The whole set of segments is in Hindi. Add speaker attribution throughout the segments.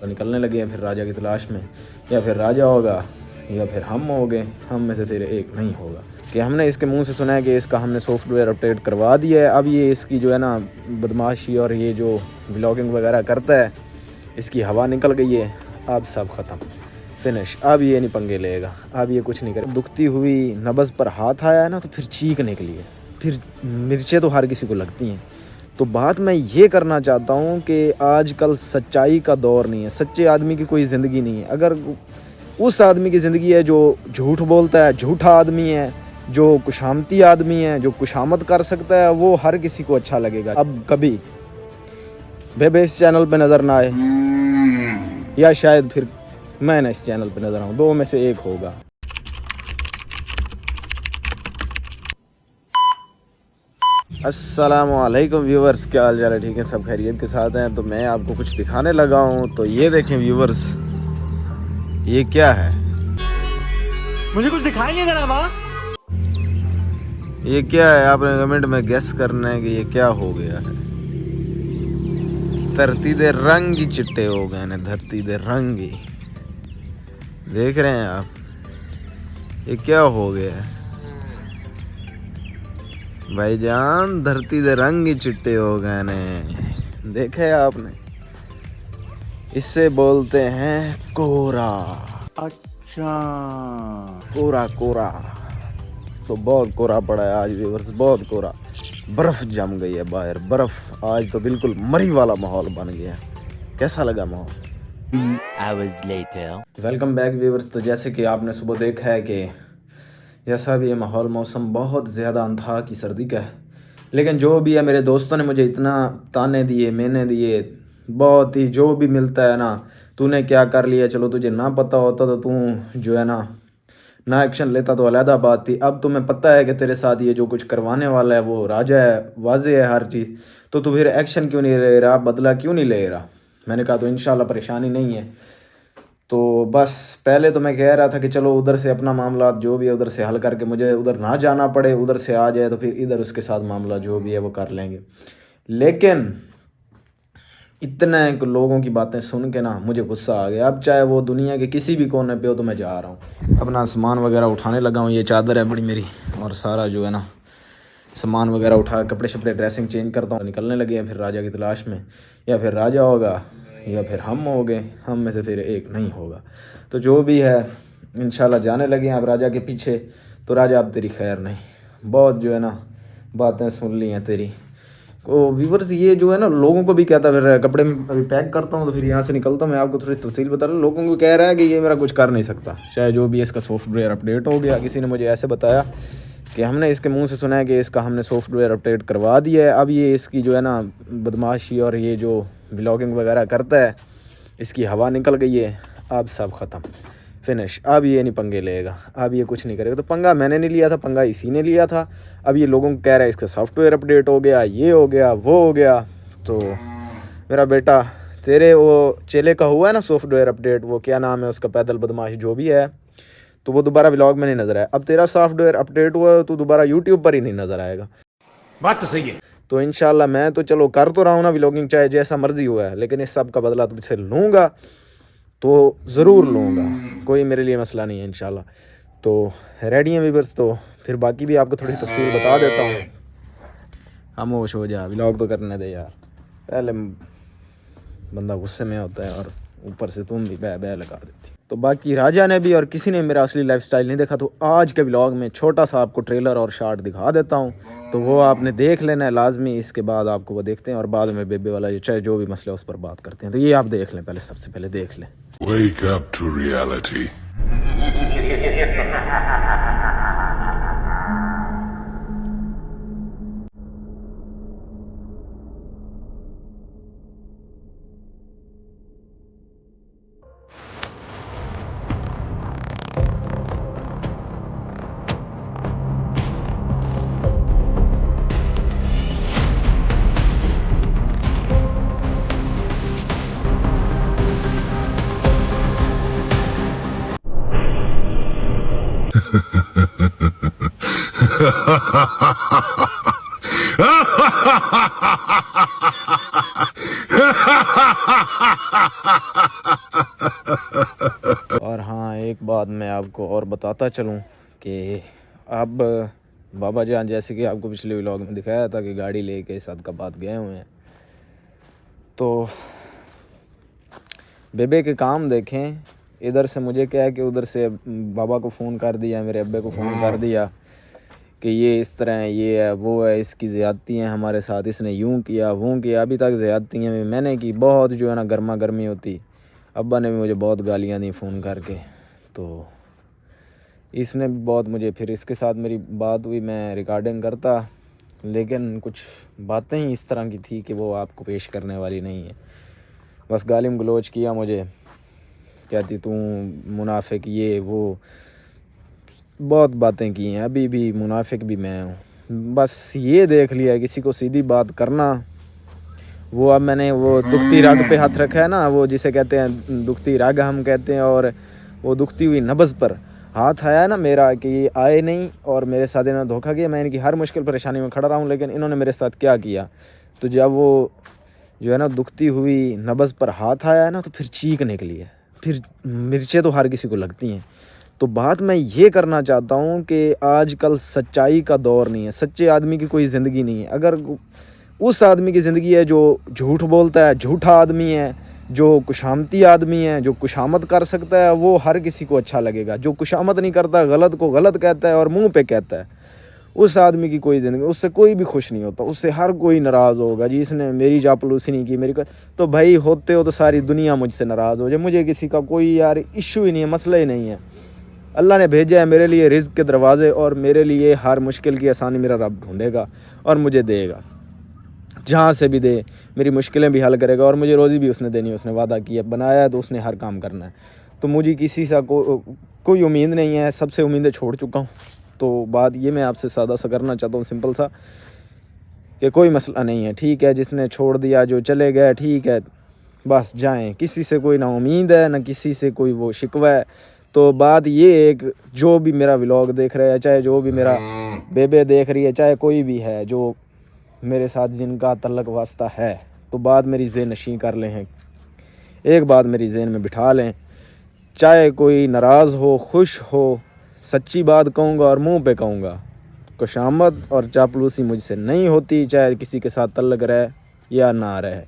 Speaker 1: निकलने लगे हैं फिर राजा की तलाश में। या फिर राजा होगा या फिर हम होंगे, हम में से फिर एक नहीं होगा। कि हमने इसके मुंह से सुना है कि इसका हमने सॉफ्टवेयर अपडेट करवा दिया है। अब ये इसकी जो है ना बदमाशी और ये जो व्लॉगिंग वगैरह करता है, इसकी हवा निकल गई है। अब सब ख़त्म, फिनिश। अब ये नहीं पंगे लेगा, अब ये कुछ नहीं करे। दुखती हुई नब्ज़ पर हाथ आया है ना तो फिर चीख निकली है। फिर मिर्चें तो हर किसी को लगती हैं। तो बात मैं ये करना चाहता हूँ कि आजकल सच्चाई का दौर नहीं है, सच्चे आदमी की कोई ज़िंदगी नहीं है। अगर उस आदमी की ज़िंदगी है जो झूठ बोलता है, झूठा आदमी है, जो कुशामती आदमी है, जो कुशामत कर सकता है, वो हर किसी को अच्छा लगेगा। अब कभी बेबे इस चैनल पे नज़र ना आए या शायद फिर मैं ना इस चैनल पे नज़र आऊँ, दो में से एक होगा। अस्सलामुअलैकुम व्यूवर्स, क्या हाल चाल है? ठीक है, सब खैरियत के साथ हैं। तो मैं आपको कुछ दिखाने लगा हूँ। तो ये देखें व्यूवर्स, ये क्या है?
Speaker 2: मुझे कुछ दिखाई नहीं दे रहा माँ।
Speaker 1: ये क्या है? आपने कमेंट में गेस करना है कि ये क्या हो गया है। धरती दे रंग ही चिट्टे हो गए ने, धरती दे रंग ही। देख रहे हैं आप, ये क्या हो गया है भाईजान? धरती दे रंग ही चिट्टे हो गए ने, देखे आपने? इससे बोलते हैं कोरा।
Speaker 2: अच्छा,
Speaker 1: कोरा कोरा तो बहुत कोरा पड़ा है आज व्यूअर्स, बहुत कोरा। बर्फ़ जम गई है बाहर, बर्फ़। आज तो बिल्कुल मरी वाला माहौल बन गया। कैसा लगा माहौल?
Speaker 2: 2 hours later.
Speaker 1: Welcome back viewers. तो जैसे कि आपने सुबह देखा है कि जैसा भी ये माहौल, मौसम बहुत ज़्यादा अंधा की सर्दी का है। लेकिन जो भी है, मेरे दोस्तों ने मुझे इतना ताने दिए, मैंने दिए, बहुत ही जो भी मिलता है ना, तूने क्या कर लिया, चलो तुझे ना पता होता तो तू जो है ना एक्शन लेता तो अलहदा बात थी। अब तुम्हें पता है कि तेरे साथ ये जो कुछ करवाने वाला है वो राजा है, वाज़े है हर चीज़, तो तू फिर एक्शन क्यों नहीं ले रहा, बदला क्यों नहीं ले रहा? मैंने कहा तो इंशाल्लाह परेशानी नहीं है। तो बस पहले तो मैं कह रहा था कि चलो उधर से अपना मामला जो भी है उधर से हल करके मुझे उधर ना जाना पड़े, उधर से आ जाए तो फिर इधर उसके साथ मामला जो भी है वो कर लेंगे। लेकिन इतने लोगों की बातें सुन के ना मुझे गुस्सा आ गया। अब चाहे वो दुनिया के किसी भी कोने पे हो तो मैं जा रहा हूँ, अपना सामान वगैरह उठाने लगा हूँ। ये चादर है बड़ी मेरी, और सारा जो है ना सामान वगैरह उठा, कपड़े शपड़े ड्रेसिंग चेंज करता हूँ, निकलने लगे हैं फिर राजा की तलाश में। या फिर राजा होगा या फिर हम होंगे, हम में से फिर एक नहीं होगा। तो जो भी है इंशाल्लाह जाने लगे हैं अब राजा के पीछे। तो राजा अब तेरी खैर नहीं, बहुत जो है ना बातें सुन ली हैं तेरी। तो व्यूवर्स ये जो है ना लोगों को भी कहता फिर कपड़े में अभी पैक करता हूँ तो फिर यहाँ से निकलता हूँ। मैं आपको थोड़ी तफसील बता रहा हूँ। लोगों को कह रहा है कि ये मेरा कुछ कर नहीं सकता, चाहे जो भी इसका सॉफ्टवेयर अपडेट हो गया। किसी ने मुझे ऐसे बताया कि हमने इसके मुंह से सुना है कि इसका हमने सॉफ्टवेयर अपडेट करवा दिया है। अब ये इसकी जो है ना बदमाशी और ये जो व्लॉगिंग वगैरह करता है, इसकी हवा निकल गई है। अब सब ख़त्म, फिनिश। अब ये नहीं पंगे लेगा, अब ये कुछ नहीं करेगा। तो पंगा मैंने नहीं लिया था, पंगा इसी ने लिया था। अब ये लोगों को कह रहा है इसका सॉफ्टवेयर अपडेट हो गया, ये हो गया, वो हो गया। तो मेरा बेटा, तेरे वो चेले का हुआ है ना सॉफ्टवेयर अपडेट, वो क्या नाम है उसका, पैदल बदमाश जो भी है, तो वो दोबारा व्लॉग में नहीं नज़र आया। अब तेरा सॉफ्टवेयर अपडेट हुआ तो दोबारा यूट्यूब पर ही नहीं नज़र आएगा।
Speaker 2: बात तो सही है।
Speaker 1: तो इंशाल्लाह मैं तो चलो कर तो रहा हूँ ना व्लॉगिंग, चाहे जैसा मर्जी हुआ है, लेकिन इस सब का बदला तुझसे लूँगा तो ज़रूर लूँगा, कोई मेरे लिए मसला नहीं है इंशाल्लाह। तो रेडी हैं व्यूअर्स, तो फिर बाकी भी आपको थोड़ी तफसील बता देता हूँ। खामोश हो जा, व्लॉग तो करने दे यार। पहले बंदा गुस्से में होता है और ऊपर से तुम भी बह लगा देती। तो बाकी राजा ने भी और किसी ने मेरा असली लाइफस्टाइल नहीं देखा, तो आज के व्लॉग में छोटा सा आपको ट्रेलर और शॉर्ट दिखा देता हूँ। तो वो आपने देख लेना है लाजमी। इसके बाद आपको वो देखते हैं और बाद में बेबे वाला चाहे जो भी मसला उस पर बात करते हैं। तो ये आप देख लें, पहले सबसे पहले देख लें।
Speaker 3: Wake up to reality.
Speaker 1: और हाँ, एक बात मैं आपको और बताता चलूँ कि अब बाबा जान, जैसे कि आपको पिछले व्लॉग में दिखाया था कि गाड़ी लेके सदकाबाद गए हुए हैं, तो बेबे के काम देखें। इधर से मुझे क्या है कि उधर से बाबा को फ़ोन कर दिया, मेरे अब्बे को फ़ोन कर दिया कि ये इस तरह है, ये है, वो है, इसकी ज़्यादती हैं हमारे साथ, इसने यूं किया वो किया। अभी तक ज़्यादतियाँ भी मैंने की, बहुत जो है ना गर्मा गर्मी होती। अब्बा ने भी मुझे बहुत गालियाँ दी फ़ोन करके, तो इसने भी बहुत मुझे, फिर इसके साथ मेरी बात हुई, मैं रिकॉर्डिंग करता, लेकिन कुछ बातें ही इस तरह की थी कि वो आपको पेश करने वाली नहीं है। बस गालिम गलोच किया मुझे, कहती तू मुनाफिक, ये वो, बहुत बातें की हैं। अभी भी मुनाफिक भी मैं हूँ। बस ये देख लिया है किसी को सीधी बात करना, वो अब मैंने वो दुखती रग पे हाथ रखा है ना, वो जिसे कहते हैं दुखती रग हम कहते हैं, और वो दुखती हुई नब्ज़ पर हाथ आया है ना मेरा, कि ये आए नहीं और मेरे साथ इन्होंने धोखा किया। मैं इनकी हर मुश्किल परेशानी में खड़ा रहा हूँ, लेकिन इन्होंने मेरे साथ क्या किया। तो जब वो जो है ना दुखती हुई नब्ज़ पर हाथ आया है ना, तो फिर चीख निकली है। फिर मिर्चें तो हर किसी को लगती हैं। तो बात मैं ये करना चाहता हूँ कि आजकल सच्चाई का दौर नहीं है, सच्चे आदमी की कोई ज़िंदगी नहीं है। अगर उस आदमी की ज़िंदगी है जो झूठ बोलता है, झूठा आदमी है, जो कुशामती आदमी है, जो कुशामत कर सकता है, वो हर किसी को अच्छा लगेगा। जो कुशामत नहीं करता, गलत को गलत कहता है और मुंह पे कहता है, उस आदमी की कोई ज़िंदगी, उससे कोई भी खुश नहीं होता, उससे हर कोई नाराज़ होगा। जी इसने मेरी चापलूसी नहीं की, मेरी तो भाई होते हो तो सारी दुनिया मुझसे नाराज़ हो जाए, मुझे किसी का कोई यार इशू ही नहीं है, मसला ही नहीं है। अल्लाह ने भेजा है मेरे लिए रिज़्क़ के दरवाज़े, और मेरे लिए हर मुश्किल की आसानी मेरा रब ढूंढेगा और मुझे देगा, जहाँ से भी दे, मेरी मुश्किलें भी हल करेगा, और मुझे रोज़ी भी उसने देनी है। उसने वादा किया, बनाया है तो उसने हर काम करना है। तो मुझे किसी से कोई उम्मीद नहीं है, सबसे उम्मीदें छोड़ चुका हूँ। तो बात ये मैं आपसे सादा सा करना चाहता हूँ, सिंपल सा, कि कोई मसला नहीं है, ठीक है, जिसने छोड़ दिया, जो चले गए, ठीक है, बस जाएं। किसी से कोई ना उम्मीद है, ना किसी से कोई वो शिकवा है। तो बात ये एक, जो भी मेरा व्लॉग देख रहा है, चाहे जो भी मेरा बेबे देख रही है, चाहे कोई भी है जो मेरे साथ जिनका तल्लक वास्ता है, तो बात मेरी ज़हन नशीं कर लें, एक बात मेरी ज़हन में बिठा लें। चाहे कोई नाराज़ हो, खुश हो, सच्ची बात कहूँगा और मुंह पे कहूँगा। खुशामद और चापलूसी मुझसे नहीं होती, चाहे किसी के साथ तल्लक रहे या ना रहे।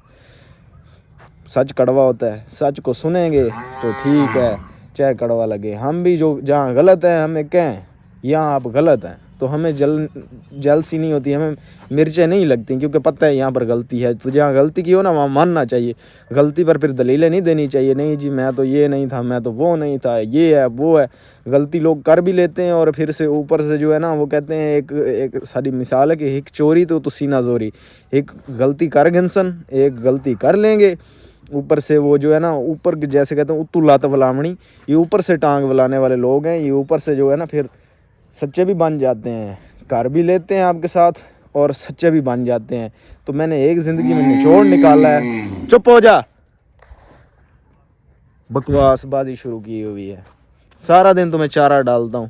Speaker 1: सच कड़वा होता है, सच को सुनेंगे तो ठीक है, चाहे कड़वा लगे। हम भी जो जहाँ गलत है हमें कहें, यहाँ आप गलत हैं, तो हमें जलसी नहीं होती, हमें मिर्चें नहीं लगती, क्योंकि पता है यहाँ पर गलती है। तो जहाँ गलती की हो ना, वहाँ मानना चाहिए। गलती पर फिर दलीलें नहीं देनी चाहिए, नहीं जी मैं तो ये नहीं था, मैं तो वो नहीं था, ये है वो है। गलती लोग कर भी लेते हैं, और फिर से ऊपर से जो है ना, वो कहते हैं, एक सारी मिसाल है कि एक चोरी तो सीना जोरी। एक गलती कर घंसन, एक गलती कर लेंगे, ऊपर से वो जो है ना, ऊपर जैसे कहते हैं उतू लात वलामणी, ये ऊपर से टांग वलाने वाले लोग हैं। ये ऊपर से जो है ना फिर सच्चे भी बन जाते हैं, कर भी लेते हैं आपके साथ, और सच्चे भी बन जाते हैं। तो मैंने एक ज़िंदगी में निचोड़ निकाला है। चुप हो जा, बकवासबाजी शुरू की हुई है, सारा दिन तुम्हें चारा डालता हूँ।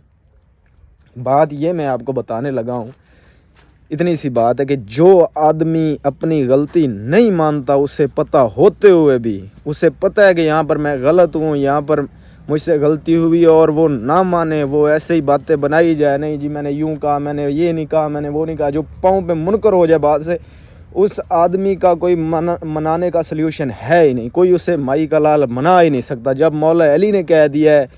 Speaker 1: बात ये मैं आपको बताने लगा हूँ, इतनी सी बात है कि जो आदमी अपनी गलती नहीं मानता, उसे पता होते हुए भी, उसे पता है कि यहाँ पर मैं गलत हूँ, यहाँ पर मुझसे गलती हुई, और वो ना माने, वो ऐसे ही बातें बनाई जाए, नहीं जी मैंने यूं कहा, मैंने ये नहीं कहा, मैंने वो नहीं कहा, जो पाँव पे मुनकर हो जाए बात से, उस आदमी का कोई मनाने का सल्यूशन है ही नहीं। कोई उसे माई का लाल मना ही नहीं सकता। जब मौला अली ने कह दिया है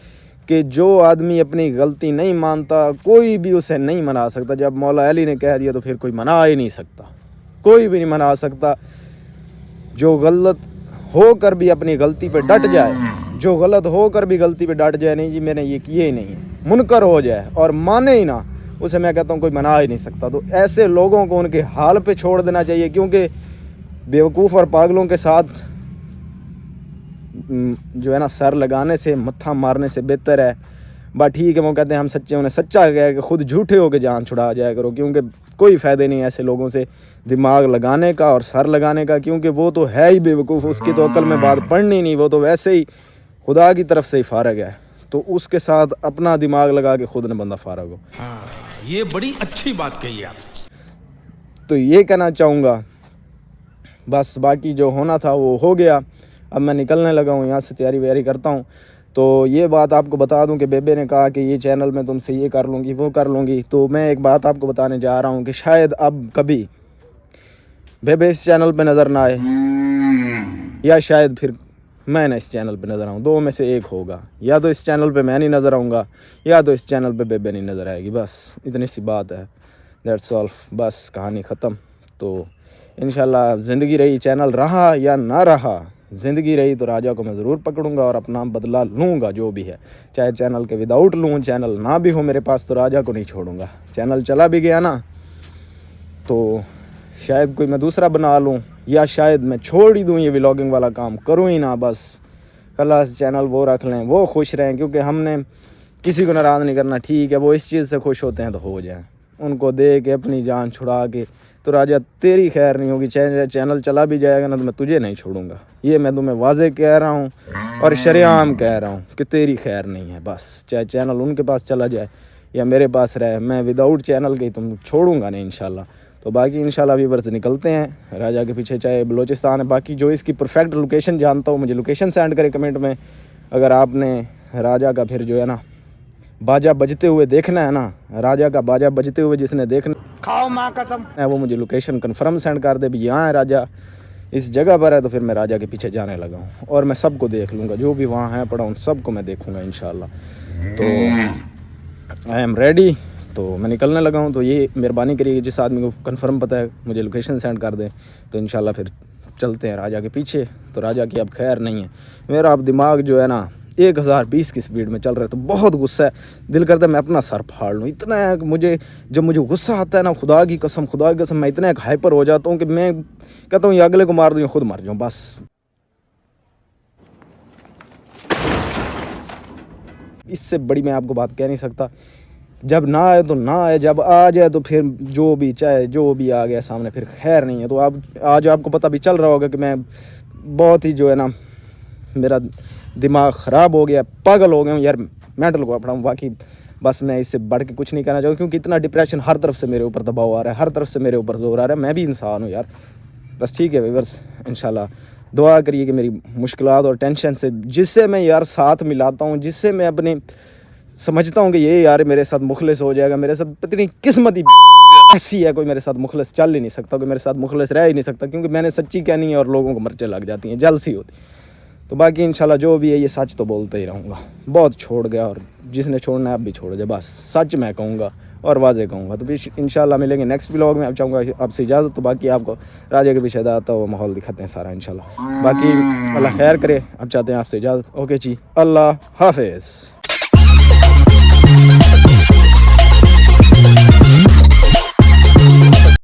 Speaker 1: कि जो आदमी अपनी गलती नहीं मानता, कोई भी उसे नहीं मना सकता। जब मौला अली ने कह दिया तो फिर कोई मना ही नहीं सकता, कोई भी नहीं मना सकता। जो गलत होकर भी अपनी गलती पे डट जाए, जो गलत होकर भी गलती पे डट जाए, नहीं जी मैंने ये किए ही नहीं है, मुनकर हो जाए और माने ही ना, उसे मैं कहता हूँ कोई मना ही नहीं सकता। तो ऐसे लोगों को उनके हाल पे छोड़ देना चाहिए, क्योंकि बेवकूफ़ और पागलों के साथ जो है ना सर लगाने से, मत्था मारने से बेहतर है। बट ठीक है, वो कहते हैं हम सच्चे, उन्हें सच्चा कह के खुद झूठे होकर जान छुड़ा जाया करो, क्योंकि कोई फ़ायदे नहीं ऐसे लोगों से दिमाग लगाने का और सर लगाने का, क्योंकि वो तो है ही बेवकूफ़, उसकी तो अकल में बात पढ़नी नहीं, वो तो वैसे ही खुदा की तरफ से ही फारग है। तो उसके साथ अपना दिमाग लगा के खुद न बंदा फारग हो।
Speaker 4: हाँ, ये बड़ी अच्छी बात कही आप।
Speaker 1: तो ये कहना चाहूँगा, बस बाकी जो होना था वो हो गया। अब मैं निकलने लगा हूँ यहाँ से, तैयारी वैयारी करता हूँ। तो ये बात आपको बता दूं कि बेबे ने कहा कि ये चैनल में तुमसे ये कर लूँगी वो कर लूँगी। तो मैं एक बात आपको बताने जा रहा हूँ कि शायद अब कभी बेबे इस चैनल पे नज़र ना आए, या शायद फिर मैं ना इस चैनल पे नज़र आऊँ, दो में से एक होगा। या तो इस चैनल पे मैं नहीं नज़र आऊँगा, या तो इस चैनल पे बेबे नहीं नज़र आएगी। बस इतनी सी बात है, दैट्स ऑल। बस कहानी ख़त्म। तो इंशाल्लाह ज़िंदगी रही, चैनल रहा या ना रहा, ज़िंदगी रही तो राजा को मैं ज़रूर पकड़ूंगा और अपना बदला लूँगा जो भी है। चाहे चैनल के विदाउट लूँ, चैनल ना भी हो मेरे पास, तो राजा को नहीं छोड़ूंगा। चैनल चला भी गया ना तो शायद कोई मैं दूसरा बना लूँ, या शायद मैं छोड़ ही दूँ ये व्लॉगिंग वाला काम, करूँ ही ना। बस खलास चैनल वो रख लें, वो खुश रहें, क्योंकि हमने किसी को नाराज़ नहीं करना। ठीक है, वो इस चीज़ से खुश होते हैं तो हो जाए, उनको दे के अपनी जान छुड़ा के। तो राजा तेरी खैर नहीं होगी, चाहे चैनल चला भी जाएगा ना तो मैं तुझे नहीं छोड़ूंगा। ये मैं तुम्हें वाजे कह रहा हूँ और शरेआम कह रहा हूँ कि तेरी खैर नहीं है। बस चाहे चैनल उनके पास चला जाए या मेरे पास रहे, मैं विदाउट चैनल के तुम छोड़ूंगा नहीं इंशाल्लाह। तो बाकी इंशाल्लाह व्यूअर्स निकलते हैं राजा के पीछे, चाहे बलोचिस्तान है। बाकी जो इसकी परफेक्ट लोकेशन जानता हो मुझे लोकेशन सेंड करे कमेंट में। अगर आपने राजा का फिर जो है ना बाजा बजते हुए देखना है ना, राजा का बाजा बजते हुए जिसने देखना
Speaker 2: खाओ माँ कसम
Speaker 1: है, वो मुझे लोकेशन कंफर्म सेंड कर दे भी यहाँ है राजा, इस जगह पर है, तो फिर मैं राजा के पीछे जाने लगा हूँ और मैं सबको देख लूँगा, जो भी वहाँ है पड़ा उन सबको मैं देखूँगा इंशाल्लाह। तो आई एम रेडी, तो मैं निकलने लगा हूँ। तो ये मेहरबानी करिए जिस आदमी को कंफर्म पता है मुझे लोकेशन सेंड कर दें, तो इंशाल्लाह फिर चलते हैं राजा के पीछे। तो राजा की अब खैर नहीं है, मेरा अब दिमाग जो है ना 1020 की स्पीड में चल रहा है। तो बहुत गुस्सा है, दिल करता है मैं अपना सर फाड़ लूँ। इतना है कि मुझे जब मुझे गुस्सा आता है ना, खुदा की कसम मैं इतना एक हाइपर हो जाता हूँ कि मैं कहता हूँ ये अगले को मार दूँ या खुद मर जाऊँ। बस इससे बड़ी मैं आपको बात कह नहीं सकता। जब ना आए तो ना आए, जब आ जाए तो फिर जो भी चाहे जो भी आ गया सामने फिर खैर नहीं है। तो आप आज आपको पता भी चल रहा होगा कि मैं बहुत ही जो है ना मेरा दिमाग ख़राब हो गया, पागल हो गया हूँ यार, मेंटल को पड़ा हूँ। बाकी बस मैं इससे बढ़ के कुछ नहीं कहना चाहूँ, क्योंकि इतना डिप्रेशन हर तरफ से मेरे ऊपर दबाव आ रहा है, हर तरफ से मेरे ऊपर जोर आ रहा है। मैं भी इंसान हूँ यार, बस ठीक है व्यूअर्स। इंशाल्लाह दुआ करिए कि मेरी मुश्किलात और टेंशन से जिससे मैं यार साथ मिलाता हूँ, जिससे मैं अपनी समझता हूँ कि ये यार मेरे साथ मुखलिस हो जाएगा, मेरे साथ इतनी किस्मत ही ऐसी है, कोई मेरे साथ मुखलिस चल ही नहीं सकता, कोई मेरे साथ मुखलिस रह ही नहीं सकता, क्योंकि मैंने सच्ची कहनी है और लोगों को मर्चें लग जाती हैं, जलसी होती। तो बाकी इंशाल्लाह जो भी है ये सच तो बोलते ही रहूँगा। बहुत छोड़ गया और जिसने छोड़ना है अब भी छोड़ जाए, बस सच मैं कहूँगा और वाजे कहूँगा। तो इंशाल्लाह मिलेंगे नेक्स्ट व्लॉग में। अब चाहूँगा आपसे इजाज़त। तो बाकी आपको राजा के पीछे आता हुआ माहौल दिखाते हैं सारा इंशाल्लाह। बाकी अल्लाह खैर करे। अब चाहते हैं आपसे इजाज़त। ओके जी, अल्लाह हाफिज़।